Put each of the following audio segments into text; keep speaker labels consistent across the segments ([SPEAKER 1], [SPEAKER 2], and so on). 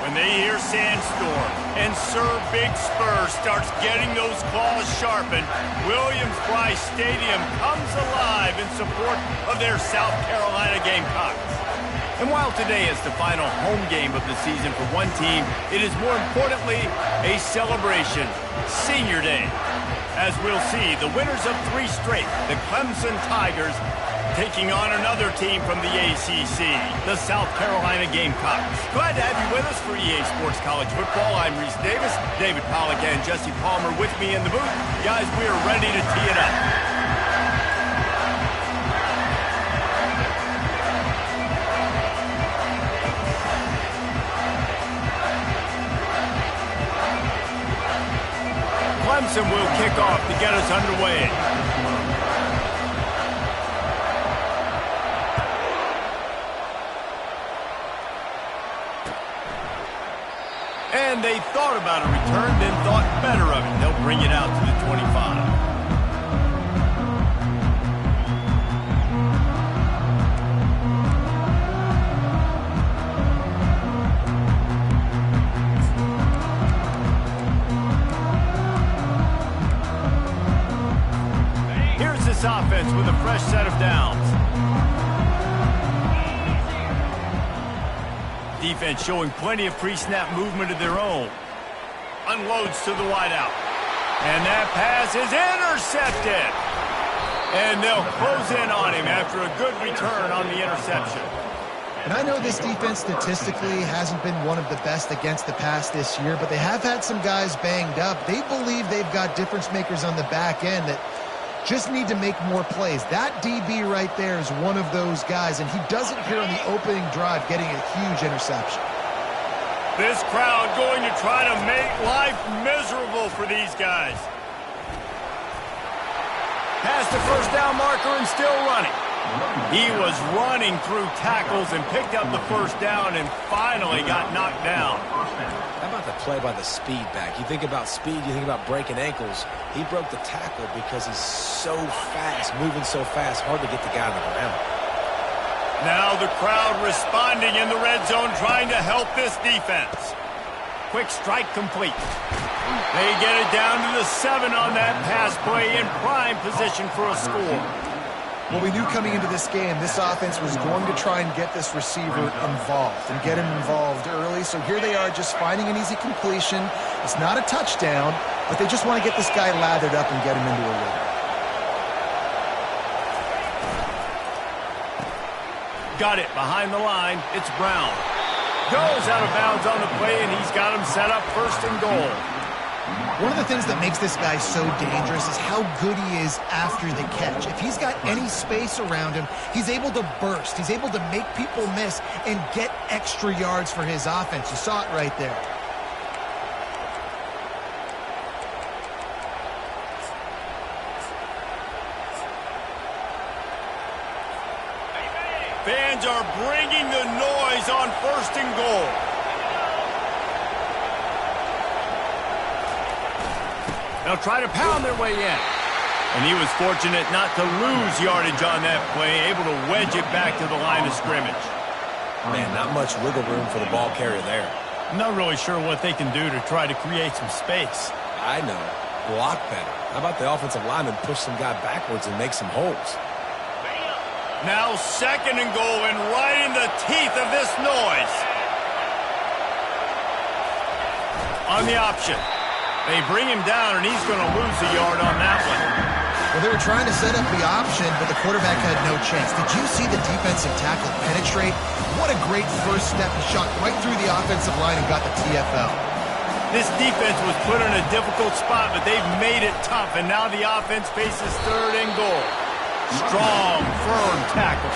[SPEAKER 1] When they hear Sandstorm and Sir Big Spur starts getting those claws sharpened, Williams-Brice Stadium comes alive in support of their South Carolina Gamecocks. And while today is the final home game of the season for one team, it is more importantly a celebration, Senior Day. As we'll see, the winners of 3 straight, the Clemson Tigers, taking on another team from the ACC, the South Carolina Gamecocks. Glad to have you with us for EA Sports College Football. I'm Reese Davis, David Pollack and Jesse Palmer with me in the booth. Guys, we are ready to tee it up. Clemson will kick off to get us underway. And they thought about a return, then thought better of it. They'll bring it out to the 25. Here's this offense with a fresh set of downs. Defense showing plenty of pre-snap movement of their own. Unloads to the wideout. And that pass is intercepted. And they'll close in on him after a good return on the interception.
[SPEAKER 2] And I know this defense statistically hasn't been one of the best against the pass this year, but they have had some guys banged up. They believe they've got difference makers on the back end that just need to make more plays. That DB right there is one of those guys, and he does it here on the opening drive, getting a huge interception.
[SPEAKER 1] This crowd going to try to make life miserable for these guys. Past the first down marker and still running. He was running through tackles and picked up the first down and finally got knocked down.
[SPEAKER 3] How about the play by the speed back? You think about speed, you think about breaking ankles. He broke the tackle because he's so fast, moving so fast, hard to get the guy on the ground.
[SPEAKER 1] Now the crowd responding in the red zone, trying to help this defense. Quick strike complete. They get it down to the 7 on that pass play, in prime position for a score.
[SPEAKER 2] Well, we knew coming into this game, this offense was going to try and get this receiver involved and get him involved early. So here they are just finding an easy completion. It's not a touchdown, but they just want to get this guy lathered up and get him into a rhythm.
[SPEAKER 1] Got it behind the line. It's Brown. Goes out of bounds on the play, and he's got him set up 1st and goal.
[SPEAKER 2] One of the things that makes this guy so dangerous is how good he is after the catch. If he's got any space around him, he's able to burst. He's able to make people miss and get extra yards for his offense. You saw it right there.
[SPEAKER 1] Fans are bringing the noise on 1st and goal. They'll try to pound their way in. And he was fortunate not to lose yardage on that play, able to wedge it back to the line of scrimmage.
[SPEAKER 3] Man, not much wiggle room for the ball carrier there.
[SPEAKER 1] I'm not really sure what they can do to try to create some space.
[SPEAKER 3] I know. Block better. How about the offensive lineman push some guy backwards and make some holes?
[SPEAKER 1] Now 2nd and goal, and right in the teeth of this noise. On the option. They bring him down, and he's going to lose a yard on that one.
[SPEAKER 2] Well, they were trying to set up the option, but the quarterback had no chance. Did you see the defensive tackle penetrate? What a great first step. He shot right through the offensive line and got the TFL.
[SPEAKER 1] This defense was put in a difficult spot, but they've made it tough, and now the offense faces 3rd and goal. Strong, firm tackle.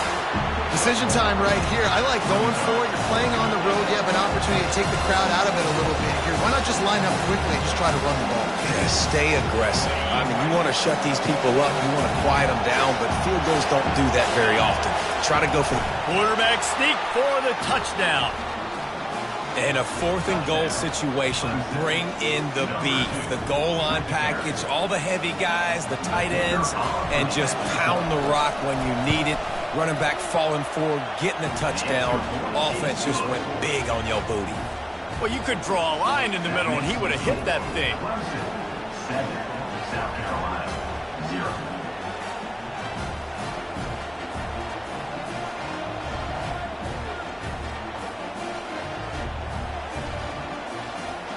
[SPEAKER 2] Decision time right here. I like going for it. You're playing on the road. You have an opportunity to take the crowd out of it a little bit here. Why not just line up quickly and just try to run the ball?
[SPEAKER 3] Yeah, stay aggressive. I mean, you want to shut these people up. You want to quiet them down, but field goals don't do that very often. Try to go for the
[SPEAKER 1] quarterback sneak for the touchdown.
[SPEAKER 3] In a 4th and goal situation, bring in the beef, the goal line package, all the heavy guys, the tight ends, and just pound the rock when you need it. Running back falling forward, getting a touchdown. Offense just went big on your booty.
[SPEAKER 1] Well, you could draw a line in the middle, and he would have hit that thing.
[SPEAKER 4] 7, South Carolina, 0.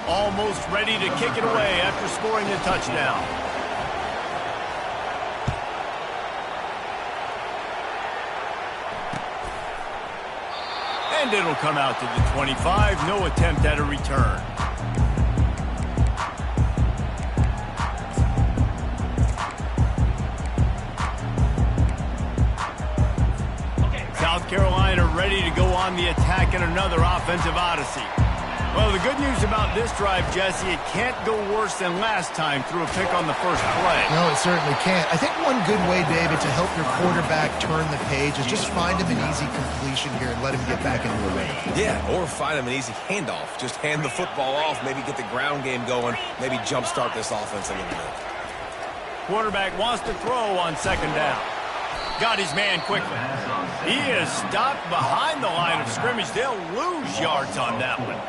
[SPEAKER 1] Almost ready to kick it away after scoring the touchdown. And it'll come out to the 25. No attempt at a return. South Carolina ready to go on the attack in another offensive odyssey. Well, the good news about this drive, Jesse, it can't go worse than last time through a pick on the first play.
[SPEAKER 2] No, it certainly can't. I think one good way, David, to help your quarterback turn the page is just find him an easy completion here and let him get back into a rhythm.
[SPEAKER 3] Yeah, or find him an easy handoff. Just hand the football off, maybe get the ground game going, maybe jumpstart this offense a little bit.
[SPEAKER 1] Quarterback wants to throw on second down. Got his man quickly. He is stopped behind the line of scrimmage. They'll lose yards on that one.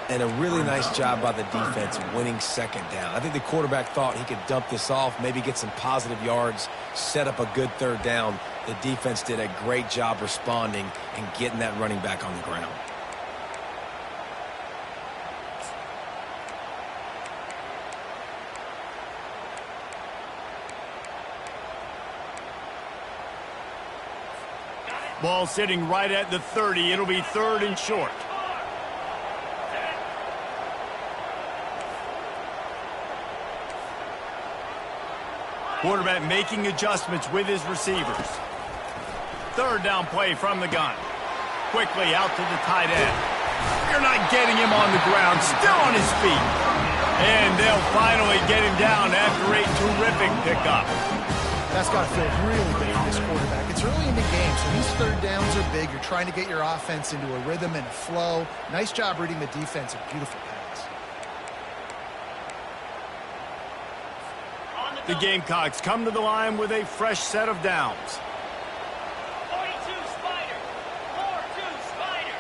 [SPEAKER 3] And a really nice job by the defense winning second down. I think the quarterback thought he could dump this off, maybe get some positive yards, set up a good third down. The defense did a great job responding and getting that running back on the ground.
[SPEAKER 1] Ball sitting right at the 30. It'll be 3rd and short. Quarterback making adjustments with his receivers. 3rd down play from the gun. Quickly out to the tight end. You're not getting him on the ground. Still on his feet. And they'll finally get him down after a terrific pickup.
[SPEAKER 2] That's got to feel really big for this quarterback. It's early in the game, so these third downs are big. You're trying to get your offense into a rhythm and a flow. Nice job reading the defense. A beautiful pass.
[SPEAKER 1] The Gamecocks come to the line with a fresh set of downs.
[SPEAKER 5] 42 Spider. 4-2 Spider.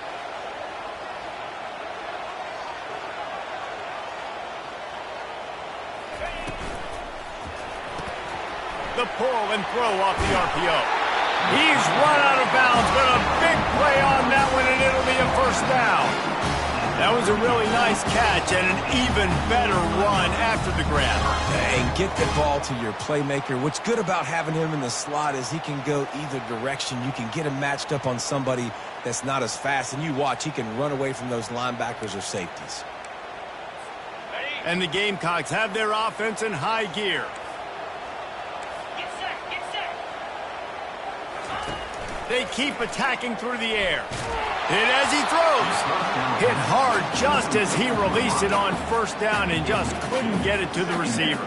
[SPEAKER 1] The pull and throw off the RPO. He's run out of bounds, but a big play on that one, and it'll be a first down. That was a really nice catch and an even better run after the grab.
[SPEAKER 3] And get the ball to your playmaker. What's good about having him in the slot is he can go either direction. You can get him matched up on somebody that's not as fast, and you watch, he can run away from those linebackers or safeties.
[SPEAKER 1] And the Gamecocks have their offense in high gear.
[SPEAKER 5] Get set. Get set.
[SPEAKER 1] They keep attacking through the air. Hit as he throws. Hit hard just as he released it on first down and just couldn't get it to the receiver.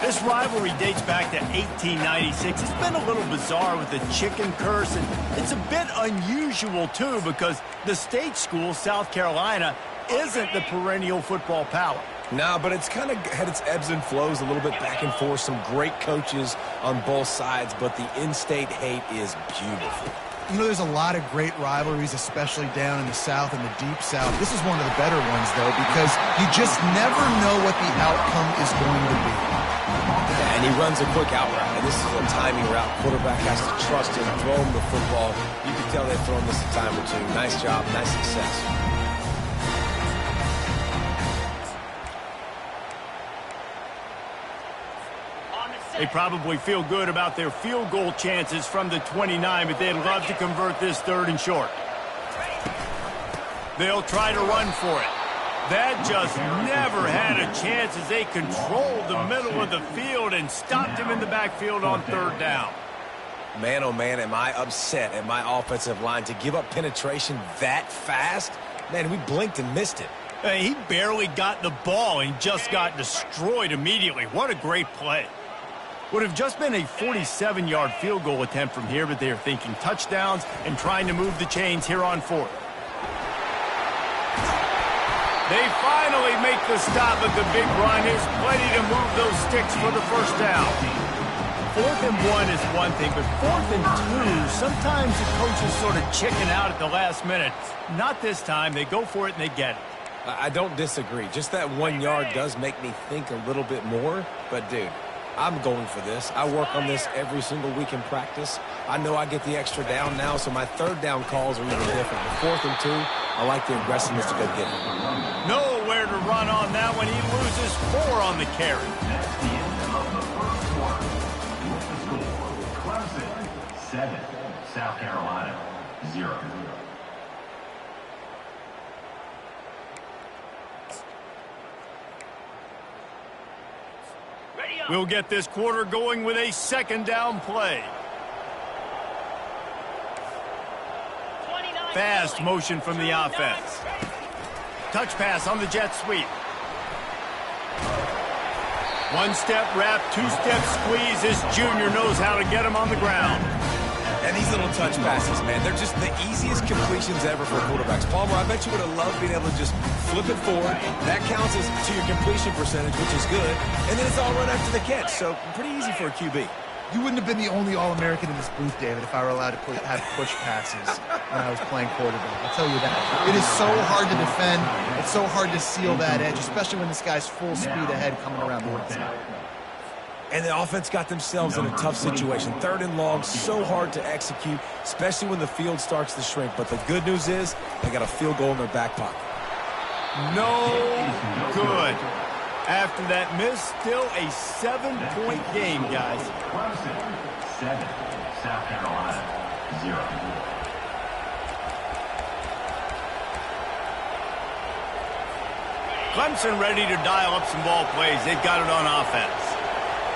[SPEAKER 1] This rivalry dates back to 1896. It's been a little bizarre with the chicken curse, and it's a bit unusual, too, because the state school, South Carolina, isn't the perennial football power.
[SPEAKER 3] No, but it's kind of had its ebbs and flows a little bit back and forth. Some great coaches on both sides, but the in-state hate is beautiful.
[SPEAKER 2] You know, there's a lot of great rivalries, especially down in the South and the Deep South. This is one of the better ones, though, because you just never know what the outcome is going to be.
[SPEAKER 3] Yeah, and he runs a quick out route. And this is a timing route. Quarterback has to trust him, throw him the football. You can tell they've thrown this a time or two. Nice job, nice success.
[SPEAKER 1] They probably feel good about their field goal chances from the 29, but they'd love to convert this 3rd and short. They'll try to run for it. That just never had a chance as they controlled the middle of the field and stopped him in the backfield on 3rd down.
[SPEAKER 3] Man, oh man, am I upset at my offensive line to give up penetration that fast? Man, we blinked and missed it.
[SPEAKER 1] He barely got the ball and just got destroyed immediately. What a great play. Would have just been a 47-yard field goal attempt from here, but they are thinking touchdowns and trying to move the chains here on 4th. They finally make the stop, but the big run is plenty to move those sticks for the first down. 4th and 1 is one thing, but 4th and 2, sometimes the coaches sort of chicken out at the last minute. Not this time. They go for it and they get it.
[SPEAKER 3] I don't disagree. Just that 1 yard does make me think a little bit more. But, dude, I'm going for this. I work on this every single week in practice. I know I get the extra down now, so my third down calls are even different. The 4th and 2, I like the aggressiveness to go get it.
[SPEAKER 1] Nowhere to run on that one. He loses 4 on the carry.
[SPEAKER 4] That's the end of the first quarter. With the score, Clemson 7, South Carolina 0.
[SPEAKER 5] Ready up.
[SPEAKER 1] We'll get this quarter going with a second down play.
[SPEAKER 5] 29
[SPEAKER 1] Fast
[SPEAKER 5] Philly.
[SPEAKER 1] motion from the
[SPEAKER 5] 2-9
[SPEAKER 1] offense.
[SPEAKER 5] ready.
[SPEAKER 1] Touch pass on the jet sweep. 1-step wrap, 2-step squeeze. This junior knows how to get him on the ground.
[SPEAKER 3] And these little touch passes, man, they're just the easiest completions ever for quarterbacks. Palmer, I bet you would have loved being able to just flip it forward. That counts as to your completion percentage, which is good. And then it's all run after the catch, so pretty easy for a QB.
[SPEAKER 2] You wouldn't have been the only All-American in this booth, David, if I were allowed to have push passes when I was playing quarterback. I'll tell you that. It is so hard to defend. It's so hard to seal that edge, especially when this guy's full speed ahead coming around the right side.
[SPEAKER 3] And the offense got themselves in a tough situation. 3rd and long, so hard to execute, especially when the field starts to shrink. But the good news is they got a field goal in their back pocket.
[SPEAKER 1] No good. After that miss, still a 7-point game, guys.
[SPEAKER 4] Clemson 7, South Carolina 0.
[SPEAKER 1] Clemson ready to dial up some ball plays. They've got it on offense.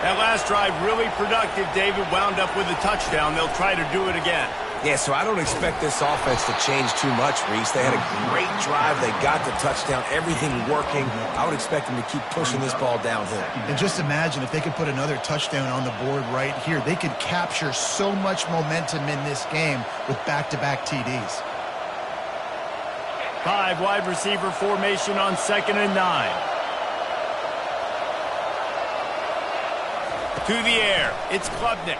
[SPEAKER 1] That last drive really productive. David wound up with a touchdown. They'll try to do it again.
[SPEAKER 3] Yeah, so I don't expect this offense to change too much, Reese. They had a great drive. They got the touchdown, everything working. I would expect them to keep pushing this ball downhill.
[SPEAKER 2] And just imagine if they could put another touchdown on the board right here. They could capture so much momentum in this game with back-to-back TDs.
[SPEAKER 1] 5 wide receiver formation on 2nd and 9. To the air, it's Klubnik.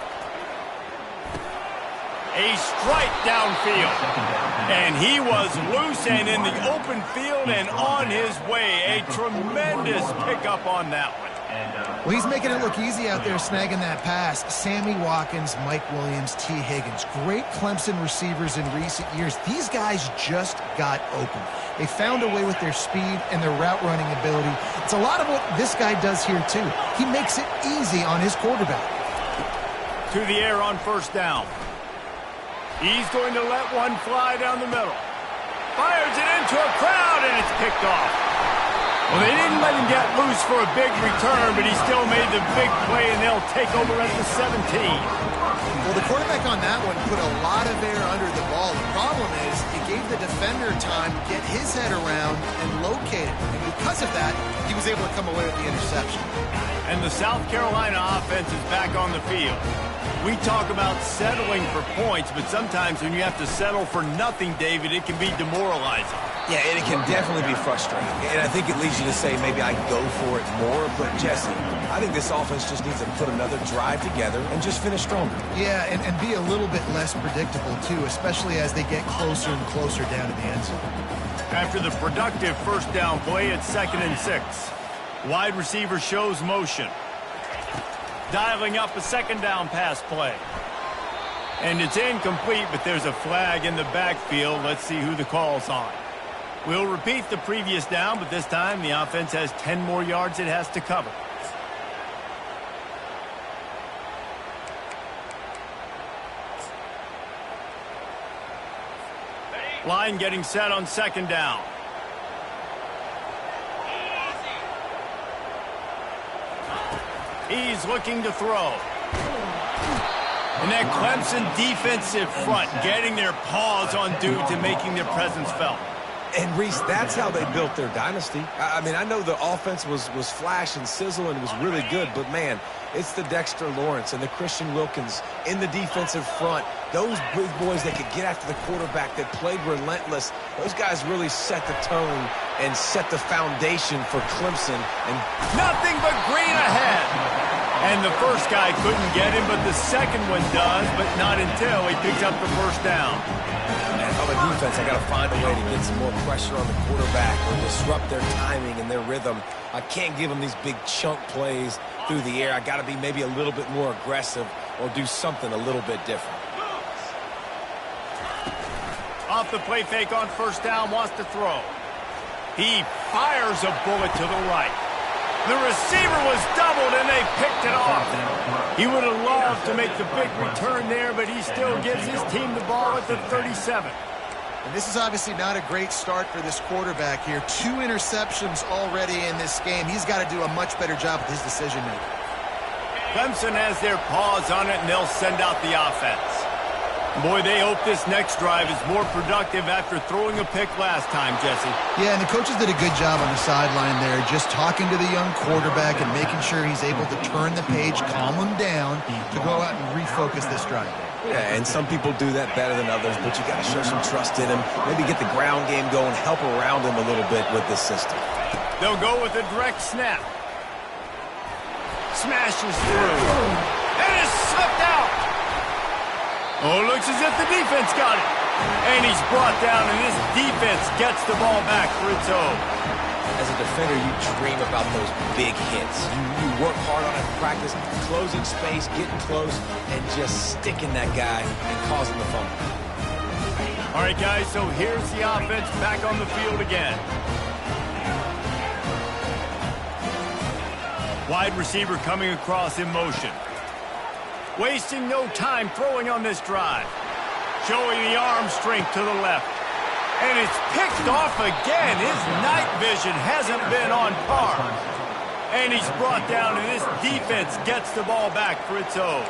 [SPEAKER 1] A strike downfield. And he was loose and in the open field and on his way. A tremendous pickup on that one.
[SPEAKER 2] Well, he's making it look easy out there snagging that pass. Sammy Watkins, Mike Williams, T. Higgins. Great Clemson receivers in recent years. These guys just got open. They found a way with their speed and their route running ability. It's a lot of what this guy does here, too. He makes it easy on his quarterback.
[SPEAKER 1] To the air on 1st down. He's going to let one fly down the middle. Fires it into a crowd, and it's picked off. Well, they didn't let him get loose for a big return, but he still made the big play, and they'll take over at the 17.
[SPEAKER 2] Well, the quarterback on that one put a lot of air under the ball. The problem is it gave the defender time to get his head around and locate it. And because of that, he was able to come away with the interception.
[SPEAKER 1] And the South Carolina offense is back on the field. We talk about settling for points, but sometimes when you have to settle for nothing, David, it can be demoralizing.
[SPEAKER 3] Yeah, and it can definitely be frustrating. And I think it leads you to say maybe I go for it more. But, Jesse, I think this offense just needs to put another drive together and just finish stronger.
[SPEAKER 2] Yeah, and be a little bit less predictable, too, especially as they get closer and closer down to the end zone.
[SPEAKER 1] After the productive 1st down play, it's 2nd and 6. Wide receiver shows motion. Dialing up a 2nd down pass play. And it's incomplete, but there's a flag in the backfield. Let's see who the call's on. We'll repeat the previous down, but this time the offense has 10 more yards it has to cover. Line getting set on 2nd down. He's looking to throw. And that Clemson defensive front getting their paws on dudes and making their presence felt.
[SPEAKER 3] And, Reese, that's how they built their dynasty. I mean, I know the offense was flash and sizzle and was really good, but, man, it's the Dexter Lawrence and the Christian Wilkins in the defensive front. Those big boys that could get after the quarterback, that played relentless. Those guys really set the tone and set the foundation for Clemson. And
[SPEAKER 1] nothing but green ahead. And the first guy couldn't get him, but the second one does, but not until he picks up the first down.
[SPEAKER 3] And on the defense, I got to find a way to get some more pressure on the quarterback or disrupt their timing and their rhythm. I can't give them these big chunk plays through the air. I got to be maybe a little bit more aggressive or do something a little bit different.
[SPEAKER 1] Off the play fake on first down, wants to throw. He fires a bullet to the right. The receiver was doubled, and they picked it off. He would have loved to make the big return there, but he still gives his team the ball at the 37.
[SPEAKER 2] And this is obviously not a great start for this quarterback here. 2 interceptions already in this game. He's got to do a much better job with his decision-making.
[SPEAKER 1] Clemson has their paws on it, and they'll send out the offense. Boy, they hope this next drive is more productive after throwing a pick last time, Jesse.
[SPEAKER 2] Yeah, and the coaches did a good job on the sideline there, just talking to the young quarterback and making sure he's able to turn the page, calm him down, to go out and refocus this drive.
[SPEAKER 3] Yeah, and some people do that better than others, but you got to show some trust in him. Maybe get the ground game going, help around him a little bit with this system.
[SPEAKER 1] They'll go with a direct snap. Smashes through. And is slipped out. Oh, looks as if the defense got it. And he's brought down, and this defense gets the ball back for its own.
[SPEAKER 3] As a defender, you dream about those big hits. You work hard on it in practice, closing space, getting close, and just sticking that guy and causing the fumble.
[SPEAKER 1] All right, guys, so here's the offense back on the field again. Wide receiver coming across in motion. Wasting no time throwing on this drive. Showing the arm strength to the left. And it's picked off again. His night vision hasn't been on par. And he's brought down, and this defense gets the ball back for its own.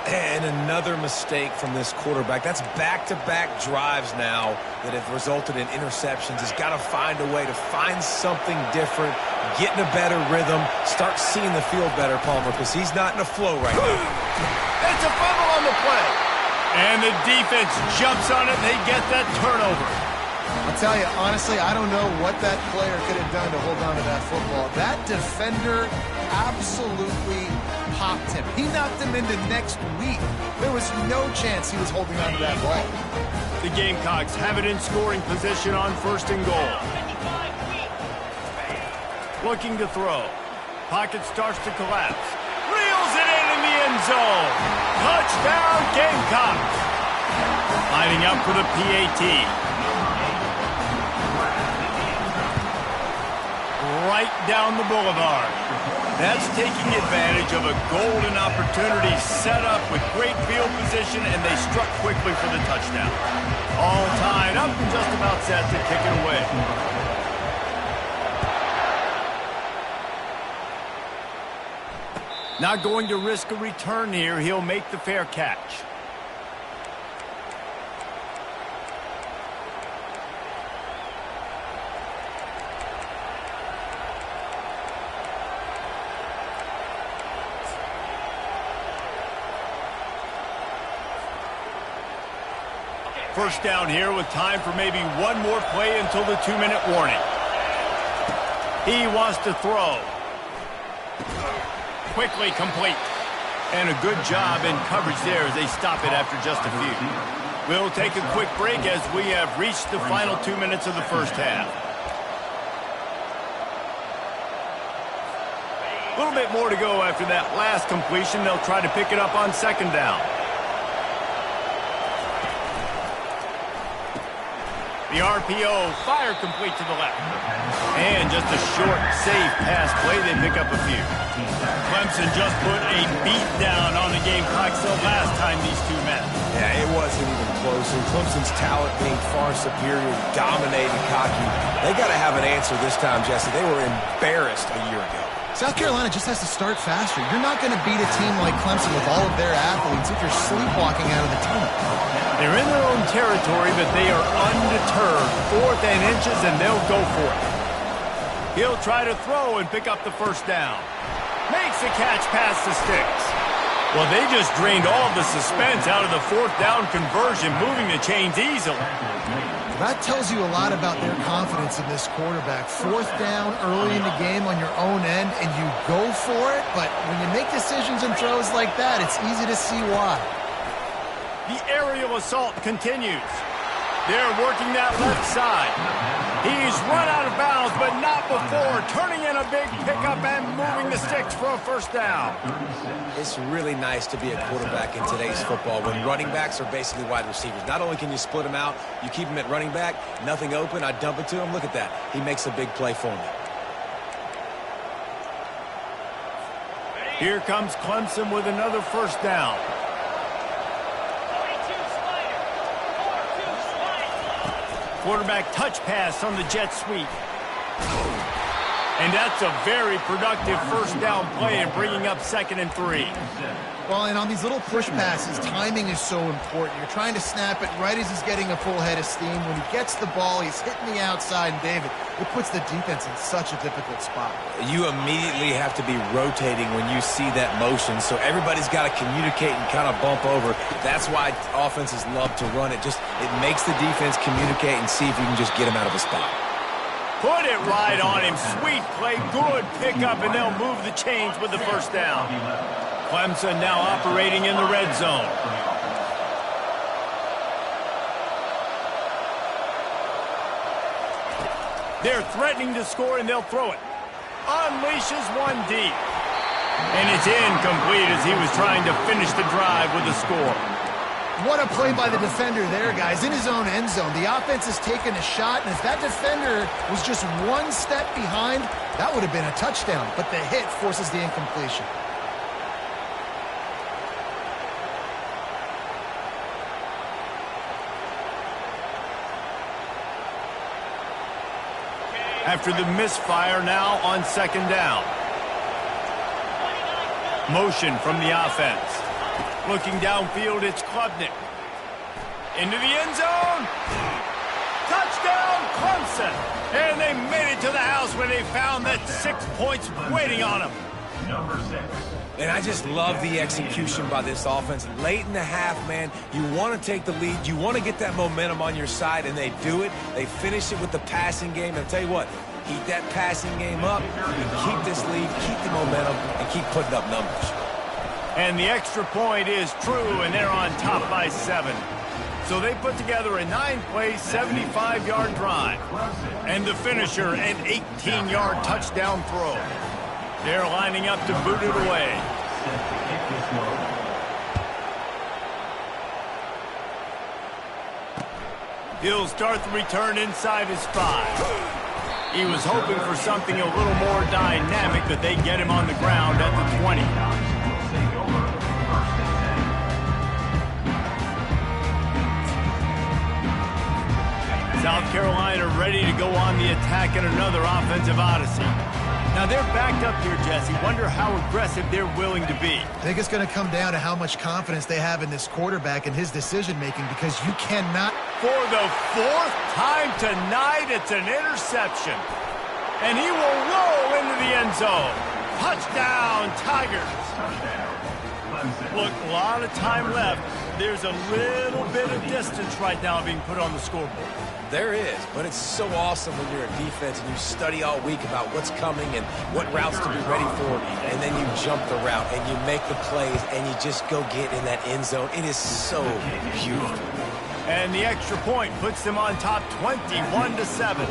[SPEAKER 3] And another mistake from this quarterback. That's back-to-back drives now that have resulted in interceptions. He's got to find a way to find something different, get in a better rhythm, start seeing the field better, Palmer, because he's not in a flow right now.
[SPEAKER 1] It's a fumble on the play. And the defense jumps on it, and they get that turnover.
[SPEAKER 2] I'll tell you, honestly, I don't know what that player could have done to hold on to that football. That defender absolutely popped him. He knocked him into next week. There was no chance he was holding on to that ball.
[SPEAKER 1] The Gamecocks have it in scoring position on first and goal. Looking to throw. Pocket starts to collapse. Reels it in the end zone. Touchdown, Gamecocks. Lining up for the PAT. Right down the boulevard. That's taking advantage of a golden opportunity set up with great field position, and they struck quickly for the touchdown. All tied up and just about set to kick it away. Not going to risk a return here. He'll make the fair catch. First down here with time for maybe one more play until the 2-minute warning. He wants to throw. Quickly complete. And a good job in coverage there as they stop it after just a few. We'll take a quick break as we have reached the final 2 minutes of the first half. A little bit more to go after that last completion. They'll try to pick it up on second down. The RPO, fire complete to the left. And just a short, safe pass play. They pick up a few. Clemson just put a beat down on the Gamecocks the last time these two met.
[SPEAKER 3] Yeah, it wasn't even close. And Clemson's talent being far superior, dominating, cocky. They got to have an answer this time, Jesse. They were embarrassed a year ago.
[SPEAKER 2] South Carolina just has to start faster. You're not going to beat a team like Clemson with all of their athletes if you're sleepwalking out of the tunnel.
[SPEAKER 1] They're in their own territory, but they are undeterred. 4th and inches, and they'll go for it. He'll try to throw and pick up the first down. Makes the catch past the sticks. Well, they just drained all of the suspense out of the 4th down conversion, moving the chains easily.
[SPEAKER 2] That tells you a lot about their confidence in this quarterback. 4th down early in the game on your own end, and you go for it, but when you make decisions and throws like that, it's easy to see why.
[SPEAKER 1] The aerial assault continues. They're working that left side. He's run out of bounds, but not before turning in a big pickup and moving the sticks for a 1st down.
[SPEAKER 3] It's really nice to be a quarterback in today's football when running backs are basically wide receivers. Not only can you split them out, you keep them at running back, nothing open, I dump it to him. Look at that. He makes a big play for me.
[SPEAKER 1] Here comes Clemson with another 1st down.
[SPEAKER 5] 42 spider. 4-2 spider.
[SPEAKER 1] Quarterback touch pass on the jet sweep. And that's a very productive 1st down play in bringing up 2nd and 3.
[SPEAKER 2] Well, and on these little push passes, timing is so important. You're trying to snap it right as he's getting a full head of steam. When he gets the ball, he's hitting the outside, and David, it puts the defense in such a difficult spot.
[SPEAKER 3] You immediately have to be rotating when you see that motion, so everybody's got to communicate and kind of bump over. That's why offenses love to run it. It makes the defense communicate and see if you can just get him out of a spot.
[SPEAKER 1] Put it right on him. Sweet play, good pickup, and they'll move the chains with the 1st down. Clemson now operating in the red zone. They're threatening to score, and they'll throw it. Unleashes one deep. And it's incomplete as he was trying to finish the drive with a score.
[SPEAKER 2] What a play by the defender there, guys. In his own end zone, the offense has taken a shot, and if that defender was just one step behind, that would have been a touchdown. But the hit forces the incompletion.
[SPEAKER 1] After the misfire, now on 2nd down. Motion from the offense. Looking downfield, it's Klubnik. Into the end zone. Touchdown, Clemson. And they made it to the house when they found that 6 points waiting on them.
[SPEAKER 4] Number 6.
[SPEAKER 3] And I just love the execution by this offense. Late in the half, man, you want to take the lead. You want to get that momentum on your side, and they do it. They finish it with the passing game. And I'll tell you what, keep that passing game up, keep this lead, keep the momentum, and keep putting up numbers.
[SPEAKER 1] And the extra point is true, and they're on top by 7. So they put together a 9-play, 75-yard drive. And the finisher, an 18-yard touchdown throw. They're lining up to boot it away. He'll start the return inside his 5. He was hoping for something a little more dynamic, but they get him on the ground at the 20. South Carolina ready to go on the attack in another offensive odyssey. Now they're backed up here, Jesse. Wonder how aggressive they're willing to be.
[SPEAKER 2] I think it's going to come down to how much confidence they have in this quarterback and his decision-making, because you cannot...
[SPEAKER 1] For the 4th time tonight, it's an interception. And he will roll into the end zone. Touchdown, Tigers. Look, a lot of time left. There's a little bit of distance right now being put on the scoreboard.
[SPEAKER 3] There is, but it's so awesome when you're a defense and you study all week about what's coming and what routes to be ready for, and then you jump the route and you make the plays and you just go get in that end zone. It is so beautiful.
[SPEAKER 1] And the extra point puts them on top 21-7.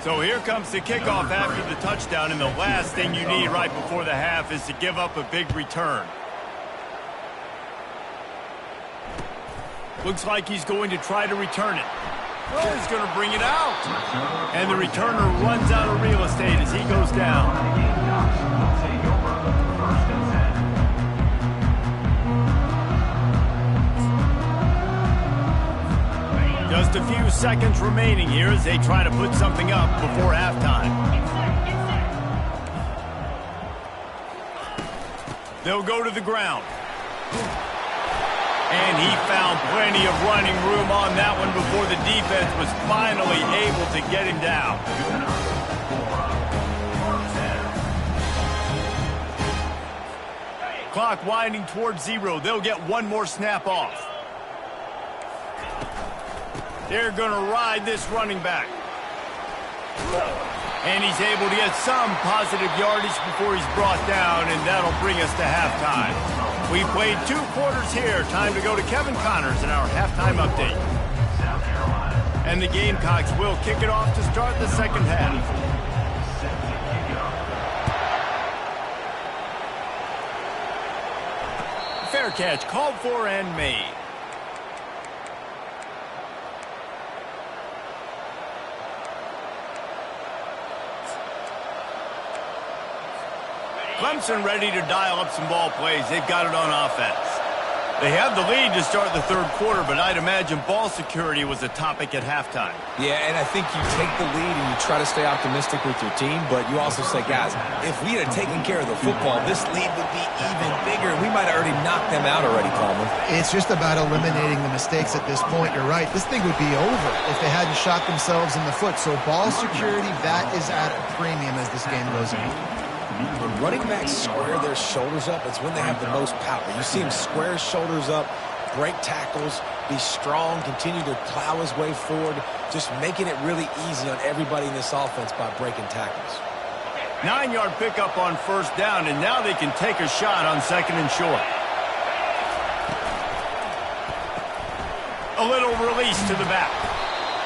[SPEAKER 1] So here comes the kickoff after the touchdown, and the last thing you need right before the half is to give up a big return. Looks like he's going to try to return it. Well, he's going to bring it out. And the returner runs out of real estate as he goes down. Just a few seconds remaining here as they try to put something up before halftime. They'll go to the ground. And he found plenty of running room on that one before the defense was finally able to get him down. Clock winding towards 0. They'll get one more snap off. They're going to ride this running back. And he's able to get some positive yardage before he's brought down, and that'll bring us to halftime. We played 2 quarters here. Time to go to Kevin Connors in our halftime update. And the Gamecocks will kick it off to start the second half. Fair catch called for and made. Clemson ready to dial up some ball plays. They've got it on offense. They have the lead to start the third quarter, but I'd imagine ball security was a topic at halftime.
[SPEAKER 3] Yeah, and I think you take the lead and you try to stay optimistic with your team, but you also say, guys, if we had taken care of the football, this lead would be even bigger. We might have already knocked them out already, Palmer.
[SPEAKER 2] It's just about eliminating the mistakes at this point. You're right. This thing would be over if they hadn't shot themselves in the foot. So ball security, that is at a premium as this game goes on.
[SPEAKER 3] When running backs square their shoulders up, it's when they have the most power. You see him square his shoulders up, break tackles, be strong, continue to plow his way forward, just making it really easy on everybody in this offense by breaking tackles.
[SPEAKER 1] 9-yard pickup on first down, and now they can take a shot on second and short. A little release to the back.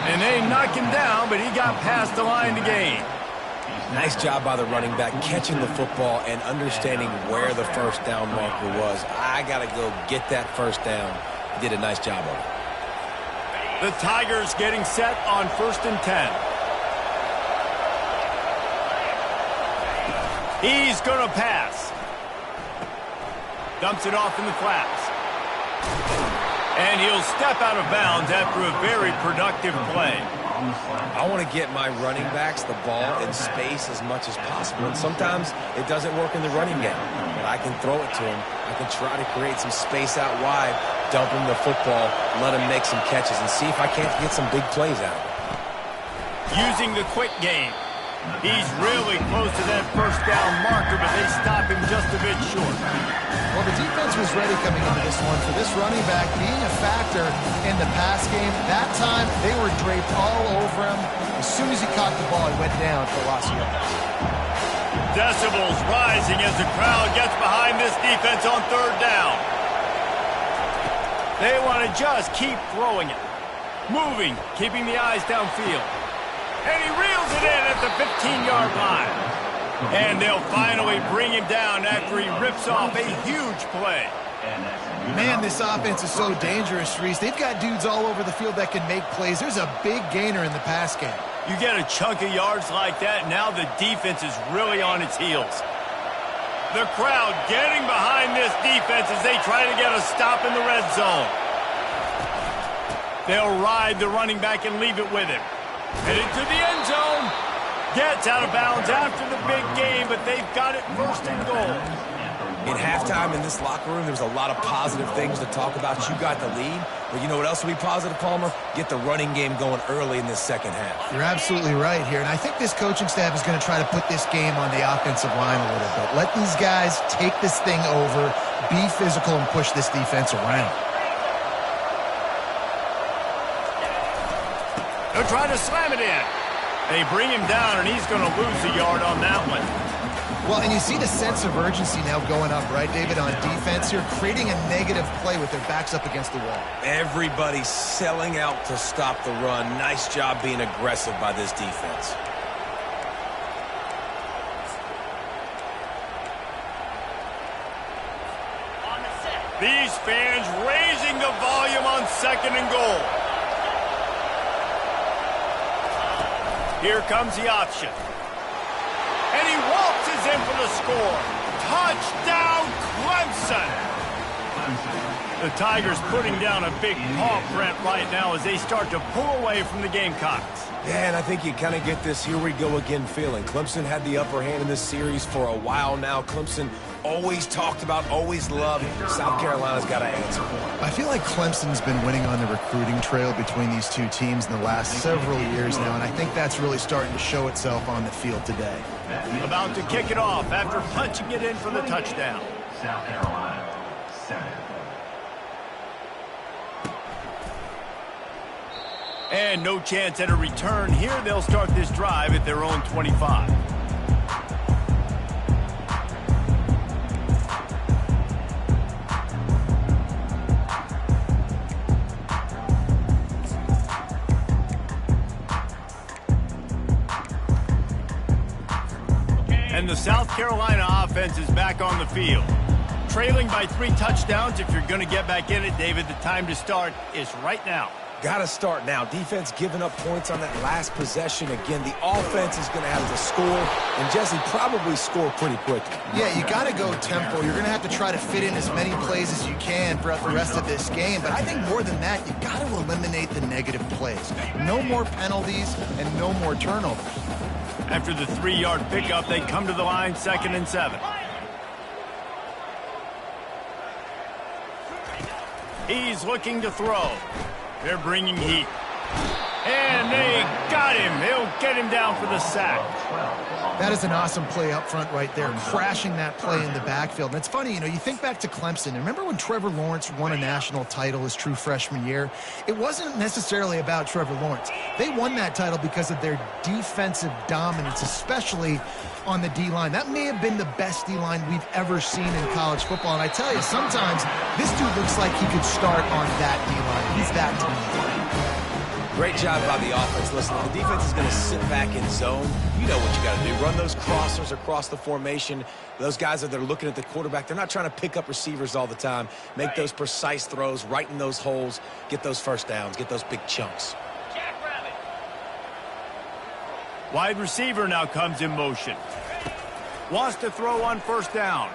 [SPEAKER 1] And they knock him down, but he got past the line to gain.
[SPEAKER 3] Nice job by the running back catching the football and understanding where the first down marker was. I got to go get that first down. He did a nice job of it.
[SPEAKER 1] The Tigers getting set on 1st and 10. He's going to pass. Dumps it off in the flats. And he'll step out of bounds after a very productive play.
[SPEAKER 3] I want to get my running backs the ball in space as much as possible. And sometimes it doesn't work in the running game. But I can throw it to him. I can try to create some space out wide, dump him the football, let him make some catches, and see if I can't get some big plays out of it.
[SPEAKER 1] Using the quick game. He's really close to that first down marker, but they stop him just a bit short.
[SPEAKER 2] Well, the defense was ready coming into this one for this running back being a factor in the pass game. That time, they were draped all over him. As soon as he caught the ball, he went down for loss of yards.
[SPEAKER 1] Decibels rising as the crowd gets behind this defense on third down. They want to just keep throwing it. Moving, keeping the eyes downfield. And he reels it in at the 15-yard line. And they'll finally bring him down after he rips off a huge play.
[SPEAKER 2] Man, this offense is so dangerous, Reese. They've got dudes all over the field that can make plays. There's a big gainer in the pass game.
[SPEAKER 1] You get a chunk of yards like that, now the defense is really on its heels. The crowd getting behind this defense as they try to get a stop in the red zone. They'll ride the running back and leave it with him. Headed to the end zone. Gets out of bounds after the big game, but they've got it 1st and goal.
[SPEAKER 3] In halftime in this locker room, there's a lot of positive things to talk about. You got the lead, but you know what else will be positive, Palmer? Get the running game going early in this second half.
[SPEAKER 2] You're absolutely right here, and I think this coaching staff is going to try to put this game on the offensive line a little bit. Let these guys take this thing over, be physical, and push this defense around.
[SPEAKER 1] They'll try to slam it in. They bring him down, and he's going to lose a yard on that one.
[SPEAKER 2] Well, and you see the sense of urgency now going up, right, David, on defense here, creating a negative play with their backs up against the wall.
[SPEAKER 3] Everybody's selling out to stop the run. Nice job being aggressive by this defense.
[SPEAKER 1] These fans raising the volume on 2nd and goal. Here comes the option. And he waltzes in for the score. Touchdown, Clemson! The Tigers putting down a big paw print right now as they start to pull away from the Gamecocks.
[SPEAKER 3] Yeah, and I think you kind of get this here we go again feeling. Clemson had the upper hand in this series for a while now. Clemson always talked about, always loved. South Carolina's got to answer for it.
[SPEAKER 2] I feel like Clemson's been winning on the recruiting trail between these two teams in the last several years now, and I think that's really starting to show itself on the field today.
[SPEAKER 1] About to kick it off after punching it in for the touchdown.
[SPEAKER 4] South Carolina, 7.
[SPEAKER 1] And no chance at a return here. They'll start this drive at their own 25. And the South Carolina offense is back on the field. Trailing by 3 touchdowns. If you're going to get back in it, David, the time to start is right now.
[SPEAKER 3] Got to start now. Defense giving up points on that last possession. Again, the offense is going to have to score, and Jesse probably score pretty quickly.
[SPEAKER 2] Yeah, you got to go tempo. You're going to have to try to fit in as many plays as you can throughout the rest of this game. But I think more than that, you got to eliminate the negative plays. No more penalties and no more turnovers.
[SPEAKER 1] After the 3-yard pickup, they come to the line, 2nd and 7. He's looking to throw. They're bringing heat. And they got him. They'll get him down for the sack.
[SPEAKER 2] That is an awesome play up front right there, crashing that play in the backfield. And it's funny, you know, you think back to Clemson. Remember when Trevor Lawrence won a national title his true freshman year? It wasn't necessarily about Trevor Lawrence. They won that title because of their defensive dominance, especially on the D-line. That may have been the best D-line we've ever seen in college football. And I tell you, sometimes this dude looks like he could start on that D-line. He's that talented.
[SPEAKER 3] Great job by the offense. Listen, the defense is going to sit back in zone. You know what you got to do. Run those crossers across the formation. Those guys that are looking at the quarterback, they're not trying to pick up receivers all the time. Make those precise throws, right in those holes, get those first downs, get those big chunks.
[SPEAKER 1] Wide receiver now comes in motion. Wants to throw on 1st down.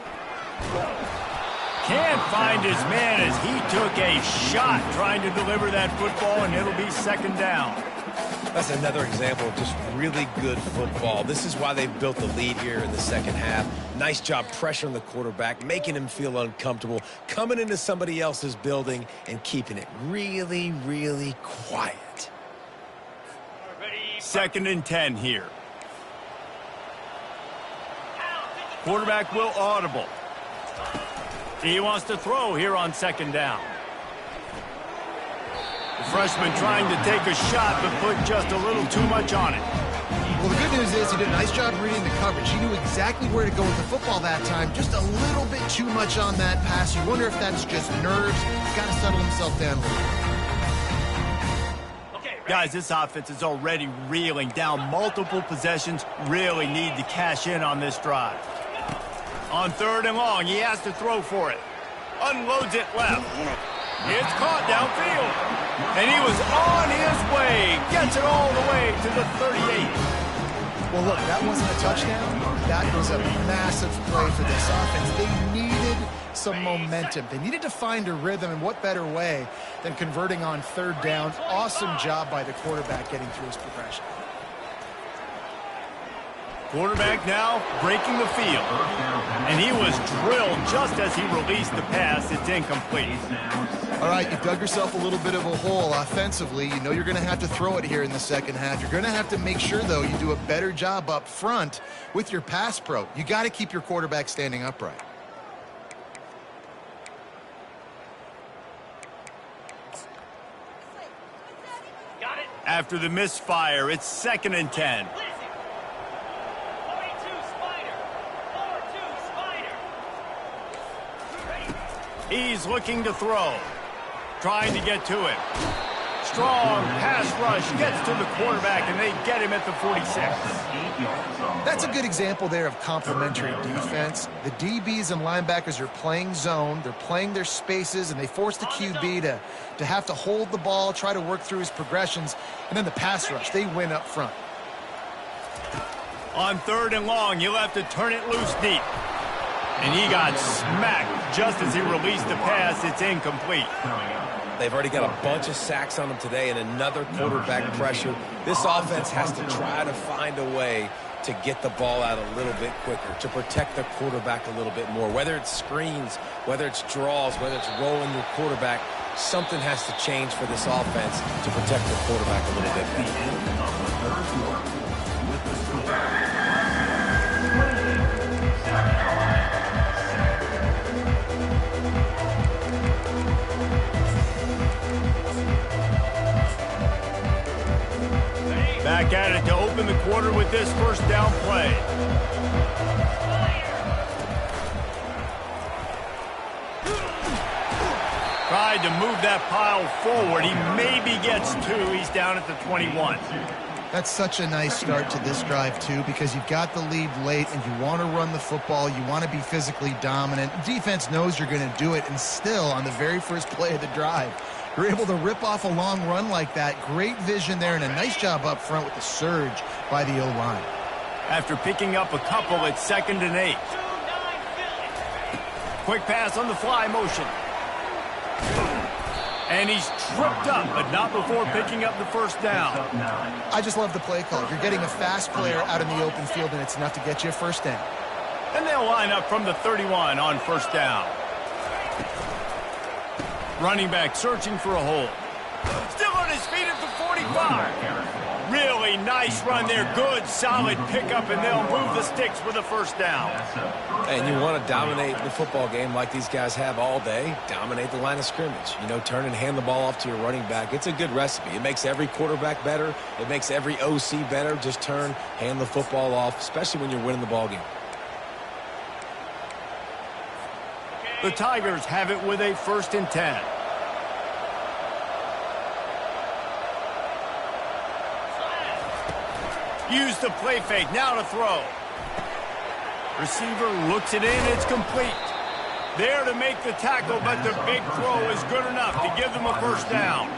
[SPEAKER 1] Can't find his man as he took a shot trying to deliver that football, and it'll be 2nd down.
[SPEAKER 3] That's another example of just really good football. This is why they've built the lead here in the second half. Nice job pressuring the quarterback, making him feel uncomfortable, coming into somebody else's building and keeping it really, really quiet.
[SPEAKER 1] 2nd and 10 here. Quarterback will audible. He wants to throw here on 2nd down. The freshman trying to take a shot, but put just a little too much on it.
[SPEAKER 2] Well, the good news is he did a nice job reading the coverage. He knew exactly where to go with the football that time. Just a little bit too much on that pass. You wonder if that's just nerves. He's got to settle himself down a little bit.
[SPEAKER 1] Guys, this offense is already reeling down multiple possessions. Really need to cash in on this drive. On 3rd and long, he has to throw for it. Unloads it left. It's caught downfield. And he was on his way. Gets it all the way to the 38.
[SPEAKER 2] Well, look, that wasn't a touchdown. That was a massive play for this offense. They needed some momentum. They needed to find a rhythm, and what better way than converting on 3rd down. Awesome job by the quarterback getting through his progression.
[SPEAKER 1] Quarterback now breaking the field. And he was drilled just as he released the pass. It's incomplete.
[SPEAKER 2] All right, you've dug yourself a little bit of a hole offensively. You know you're going to have to throw it here in the second half. You're going to have to make sure, though, you do a better job up front with your pass pro. You got to keep your quarterback standing upright.
[SPEAKER 1] After the misfire, it's 2nd and 10. He's looking to throw. Trying to get to it. Strong pass rush. Gets to the quarterback, and they get him at the 46.
[SPEAKER 2] That's a good example there of complementary defense. The DBs and linebackers are playing zone. They're playing their spaces, and they force the QB to have to hold the ball, try to work through his progressions, and then the pass rush. They win up front.
[SPEAKER 1] On 3rd and long, he'll have to turn it loose deep. And he got smacked just as he released the pass. It's incomplete.
[SPEAKER 3] They've already got a bunch of sacks on them today and another quarterback pressure. This offense has to try to find a way to get the ball out a little bit quicker, to protect the quarterback a little bit more. Whether it's screens, whether it's draws, whether it's rolling your quarterback, something has to change for this offense to protect the quarterback a little bit better.
[SPEAKER 1] back at it to open the quarter with this first down play. Tried to move that pile forward. He maybe gets 2. He's down at the 21.
[SPEAKER 2] That's such a nice start to this drive, too, because you've got the lead late and you want to run the football. You want to be physically dominant. Defense knows you're going to do it, and still, on the very first play of the drive, you're able to rip off a long run like that. Great vision there and a nice job up front with the surge by the O-line.
[SPEAKER 1] After picking up a couple, it's 2nd and 8. Quick pass on the fly motion. And he's tripped up, but not before picking up the first down.
[SPEAKER 2] I just love the play call. You're getting a fast player out in the open field, and it's enough to get you a first down.
[SPEAKER 1] And they'll line up from the 31 on first down. Running back searching for a hole. Still on his feet at the 45. Really nice run there. Good, solid pickup, and they'll move the sticks with a first down.
[SPEAKER 3] And you want to dominate the football game like these guys have all day. Dominate the line of scrimmage. You know, turn and hand the ball off to your running back. It's a good recipe. It makes every quarterback better. It makes every OC better. Just turn, hand the football off, especially when you're winning the ball game.
[SPEAKER 1] The Tigers have it with a 1st and 10. Use the play fake. Now to throw. Receiver looks it in. It's complete. There to make the tackle, but the big throw is good enough to give them a first down.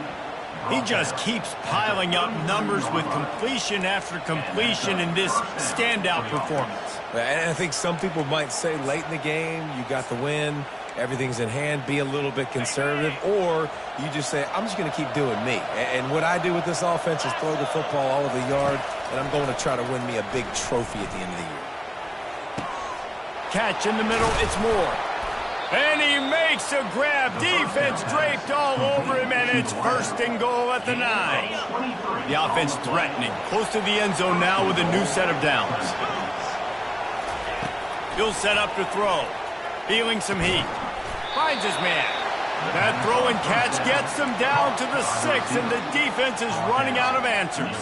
[SPEAKER 1] He just keeps piling up numbers with completion after completion in this standout performance.
[SPEAKER 3] And I think some people might say late in the game, you got the win, everything's in hand, be a little bit conservative, or you just say, I'm just going to keep doing me. And what I do with this offense is throw the football all over the yard, and I'm going to try to win me a big trophy at the end of the year.
[SPEAKER 1] Catch in the middle, it's Moore. And he makes a grab. Defense draped all over him, and it's 1st and goal at the 9. The offense threatening. Close to the end zone now with a new set of downs. He'll set up to throw. Feeling some heat. Finds his man. That throw and catch gets them down to the 6, and the defense is running out of answers.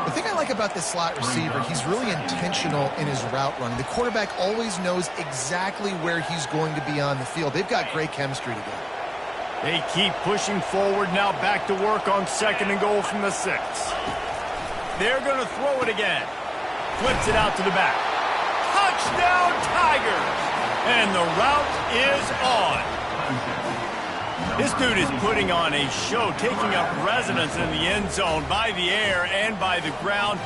[SPEAKER 2] The thing I like about this slot receiver, he's really intentional in his route running. The quarterback always knows exactly where he's going to be on the field. They've got great chemistry together.
[SPEAKER 1] They keep pushing forward, now back to work on 2nd and goal from the 6. They're going to throw it again. Flips it out to the back. Touchdown Tigers! And the route is on. This dude is putting on a show, taking up residence in the end zone by the air and by the ground,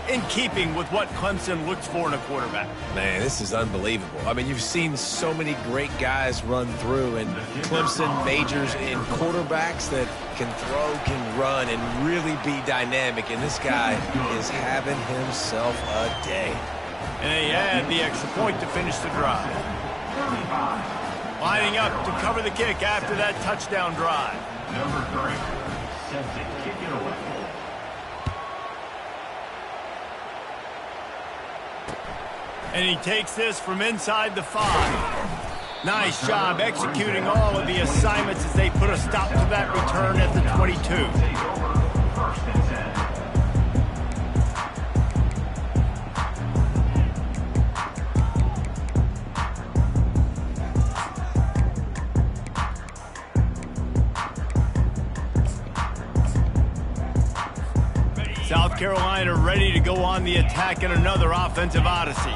[SPEAKER 1] in keeping with what Clemson looks for in a quarterback.
[SPEAKER 3] Man, this is unbelievable. I mean, you've seen so many great guys run through, and Clemson majors in quarterbacks that can throw, can run, and really be dynamic, and this guy is having himself a day.
[SPEAKER 1] And they add the extra point to finish the drive. Lining up to cover the kick after that touchdown drive.
[SPEAKER 4] Number 3, set to kick it away.
[SPEAKER 1] And he takes this from inside the 5. Nice job executing all of the assignments as they put a stop to that return at the 22.
[SPEAKER 4] Take over, 1st and 10.
[SPEAKER 1] South Carolina ready to go on the attack in another offensive odyssey.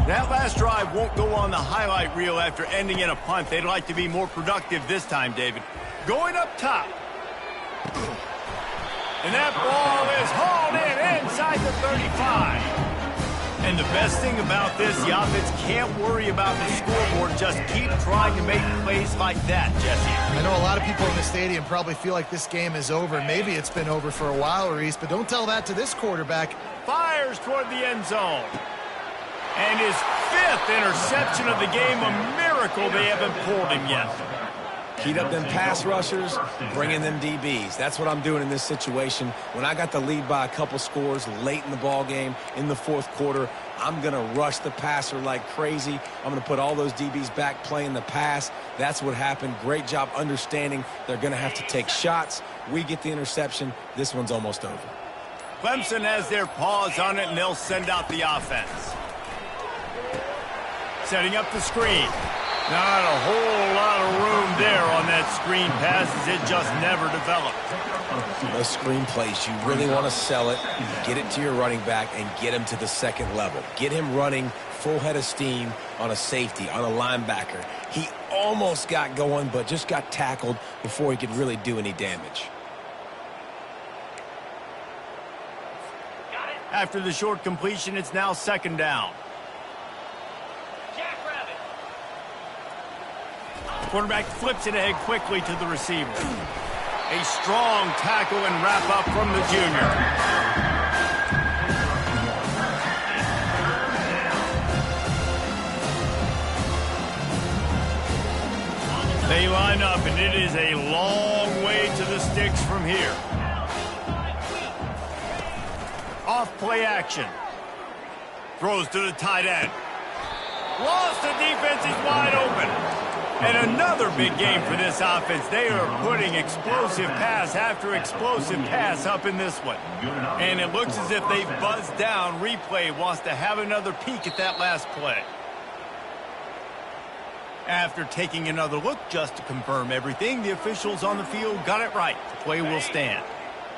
[SPEAKER 1] That last drive won't go on the highlight reel after ending in a punt. They'd like to be more productive this time, David. Going up top. And that ball is hauled in inside the 35. And the best thing about this, the offense can't worry about the scoreboard. Just keep trying to make plays like that, Jesse.
[SPEAKER 2] I know a lot of people in the stadium probably feel like this game is over. Maybe it's been over for a while, Reese, but don't tell that to this quarterback.
[SPEAKER 1] Fires toward the end zone. And his 5th interception of the game, a miracle they haven't pulled him yet.
[SPEAKER 3] Heat up them pass rushers, bring in them DBs. That's what I'm doing in this situation. When I got the lead by a couple scores late in the ball game, in the 4th quarter, I'm going to rush the passer like crazy. I'm going to put all those DBs back playing the pass. That's what happened. Great job understanding they're going to have to take shots. We get the interception. This one's almost over.
[SPEAKER 1] Clemson has their paws on it, and they'll send out the offense. Setting up the screen. Not a whole lot of room there on that screen pass, as it just never developed.
[SPEAKER 3] Those screen plays, you really want to sell it, get it to your running back, and get him to the second level. Get him running full head of steam on a safety, on a linebacker. He almost got going, but just got tackled before he could really do any damage.
[SPEAKER 1] After the short completion, it's now second down. Quarterback flips it ahead quickly to the receiver. A strong tackle and wrap up from the junior. They line up, and it is a long way to the sticks from here. Off play action. Throws to the tight end. Lost, the defense is wide open. And another big game for this offense. They are putting explosive pass after explosive pass up in this one. And it looks as if they buzzed down. Replay wants to have another peek at that last play. After taking another look just to confirm everything, the officials on the field got it right. The play will stand.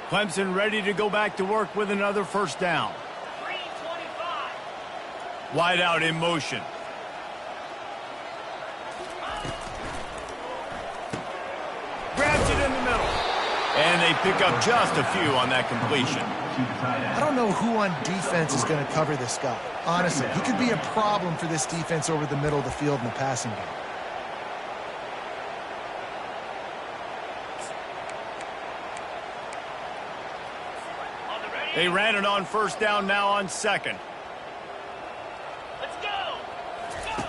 [SPEAKER 1] Clemson ready to go back to work with another first down. Wide out in motion. Grabs it in the middle. And they pick up just a few on that completion.
[SPEAKER 2] I don't know who on defense is going to cover this guy. Honestly, he could be a problem for this defense over the middle of the field in the passing game.
[SPEAKER 1] They ran it on first down, now on second.
[SPEAKER 5] Let's go!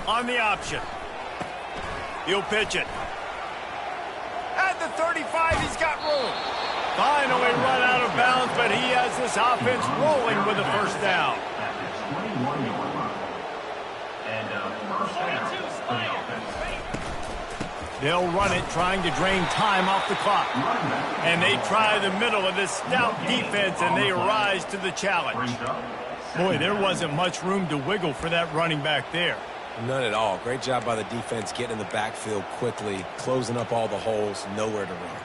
[SPEAKER 1] On the option. He'll pitch it. At the 35, he's got room. Finally run out of bounds, but he has this offense rolling with a first down. They'll run it, trying to drain time off the clock. And they try the middle of this stout defense, and they rise to the challenge. Boy, there wasn't much room to wiggle for that running back there.
[SPEAKER 3] None at all. Great job by the defense getting in the backfield quickly, closing up all the holes, nowhere to run.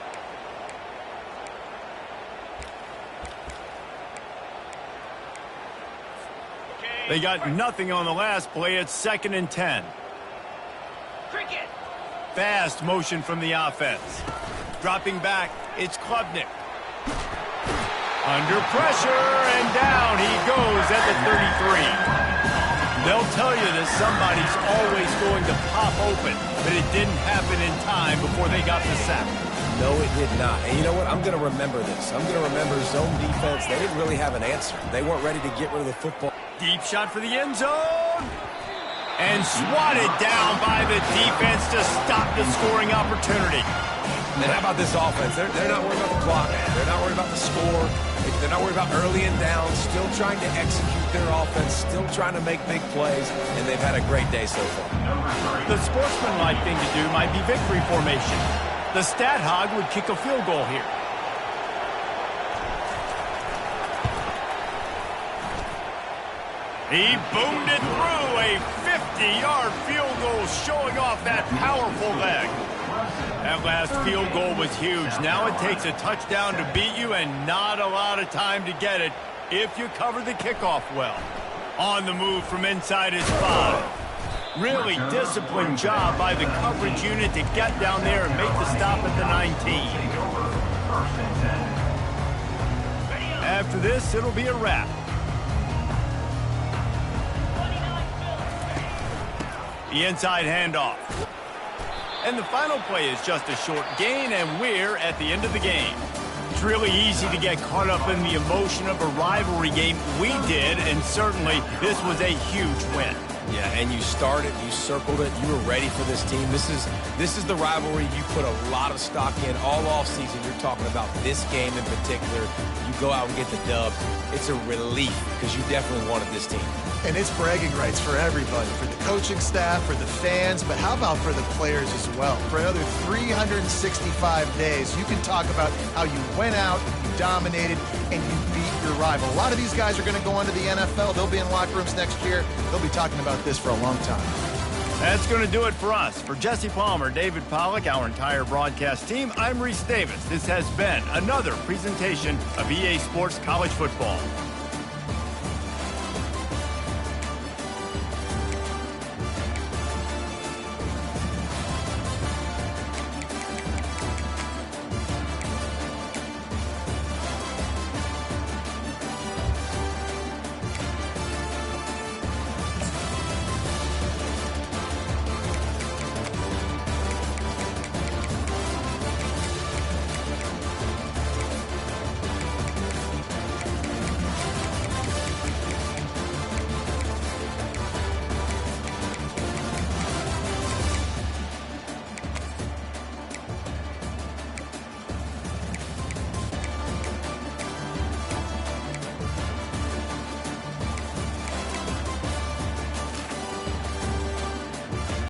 [SPEAKER 1] They got nothing on the last play. It's 2nd and 10.
[SPEAKER 5] Cricket.
[SPEAKER 1] Fast motion from the offense. Dropping back, it's Klubnik. Under pressure, and down he goes at the 33. They'll tell you that somebody's always going to pop open, but it didn't happen in time before they got the sack.
[SPEAKER 3] No, it did not. And you know what? I'm going to remember this. I'm going to remember zone defense. They didn't really have an answer. They weren't ready to get rid of the football.
[SPEAKER 1] Deep shot for the end zone. And swatted down by the defense to stop the scoring opportunity.
[SPEAKER 3] And how about this offense? They're not worried about the clock. They're not worried about the score. They're not worried about early and down. Still trying to execute their offense. Still trying to make big plays. And they've had a great day so far.
[SPEAKER 1] The sportsmanlike thing to do might be victory formation. The stat hog would kick a field goal here. He boomed it through, a 50-yard field goal showing off that powerful leg. That last field goal was huge. Now it takes a touchdown to beat you and not a lot of time to get it if you cover the kickoff well. On the move from inside his 5. Really disciplined job by the coverage unit to get down there and make the stop at the 19. After this, it'll be a wrap. The inside handoff. And the final play is just a short gain, and we're at the end of the game. It's really easy to get caught up in the emotion of a rivalry game. We did, and certainly this was a huge win.
[SPEAKER 3] Yeah, and you started, you circled it, you were ready for this team. This is the rivalry you put a lot of stock in all offseason. You're talking about this game in particular. You go out and get the dub. It's a relief because you definitely wanted this team.
[SPEAKER 2] And it's bragging rights for everybody, for the coaching staff, for the fans, but how about for the players as well? For another 365 days, you can talk about how you went out, you dominated, and you beat your rival. A lot of these guys are going to go on to the NFL. They'll be in locker rooms next year. They'll be talking about this for a long time.
[SPEAKER 1] That's going to do it for us. For Jesse Palmer, David Pollack, our entire broadcast team, I'm Reese Davis. This has been another presentation of EA Sports College Football.